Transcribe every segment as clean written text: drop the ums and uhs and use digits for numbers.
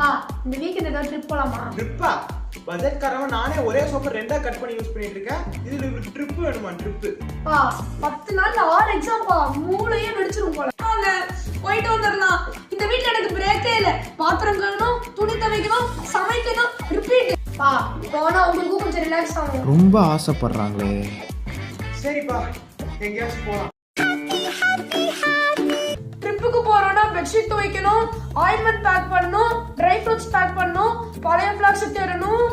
பா இந்த வீக்கெண்ட் ஏதாவது ட்ரிப் போலாமா? ட்ரிப்பா? பட்ஜெட்காரவன் நானே ஒரே சோப்பர் ரெண்டா கட் பண்ணி யூஸ் பண்ணிட்டு இருக்கேன். இதுல இவருக்கு ட்ரிப் வேணுமா? ட்ரிப் பா 10 நாள்ல 6 எக்ஸாம் பா, மூளையே வெடிச்சிரும் போல. போயிட்டு வந்துடலாம். இந்த வீட்டுல எனக்கு பிரேக்கே இல்ல. பாத்திரம் கழுவணும், துணி துவைக்கணும், சமைக்கணும், ரிப்பீட். பா போனா உங்களுக்கும் கொஞ்சம் ரிலாக்ஸ் ஆகும். ரொம்ப ஆசைப்படுறாங்களே. சரிப்பா, எங்கேயாச்சும் போலாம். ட்ரிப்புக்கு போறோம்னா பெட்ஷீட் துவைக்கணும், ஆயின்மெண்ட் பேக் பண்ணணும், ட்ரை ஃப்ரூட்ஸ் பேக் பண்ணணும், பழைய ஃபிளாக்ஸ் தேடணும்.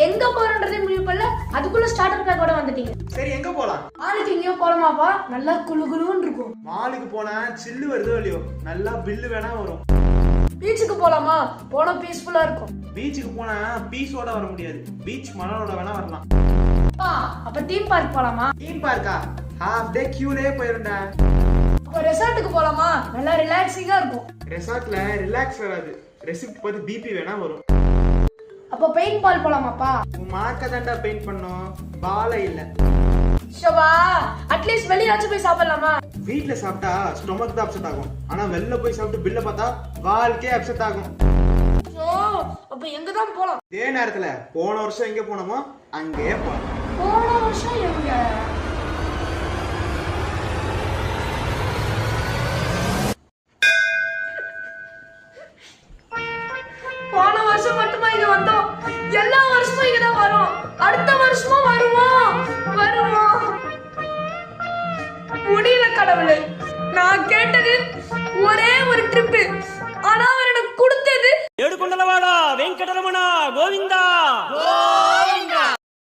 எங்க போறோன்றதே முடிவு பண்ணல, அதுக்குள்ள ஸ்டார்டர் பேக்கோட வந்துட்டீங்க. சரி, எங்க போலாம்? நாளைக்கு எங்கேயோ போலாமாப்பா? நல்லா குளுகுளுன்னு இருக்கும். மாலுக்கு போனா சில்லு வருதோ இல்லையோ, நல்லா பில்லு வேணா வரும். பீச்சுக்கு போலாமா? போனா பீஸ்ஃபுல்லா இருக்கும். பீச்சுக்கு போனா பீஸோட வர முடியாது, பீச் மணலோட வேணா வரலாம். பா அப்ப தீம் பார்க் போலாமா? தீம் பார்க்கா? ஹாஃப் டே கியூலே போயிருண்டா. அப்ப ரெசார்ட்டுக்கு போலாமா? நல்லா ரிலாக்ஸிங்கா இருக்கும். ரெசார்ட்ல ரிலாக்ஸ் வராது, ரெசிப்ட் பார்த்து பிபி வேணா வரும். அப்ப பெயிண்ட் பால் போலாமாப்பா? உன் மார்க்க தாண்டா பெயிண்ட் பண்ணோம், பாலை இல்ல. ஷோபா, அட்லீஸ்ட் வெளியாச்சும் போய் சாப்பிடலாமா? வீட்ல சாப்பிட்டா ஸ்டொமக் தான் அப்செட் ஆகும், ஆனா வெளில போய் சாப்பிட்டு பில்ல பார்த்தா வாழ்க்கையே அப்செட் ஆகும். அப்ப எங்க தான் போலாம்? இதே நேரத்துல போன வருஷம் எங்க போனோமோ அங்கேயே போலாம். போன வருஷம் எங்க? போன வருஷம் மட்டுமா இங்க வந்தோம்? எல்லா வருஷமும் இங்க தான் வரோம். அடுத்த வருஷமும் வருவோம். முடியல கடவுளே. நான் கேட்டது ஒரே ஒரு ட்ரிப்.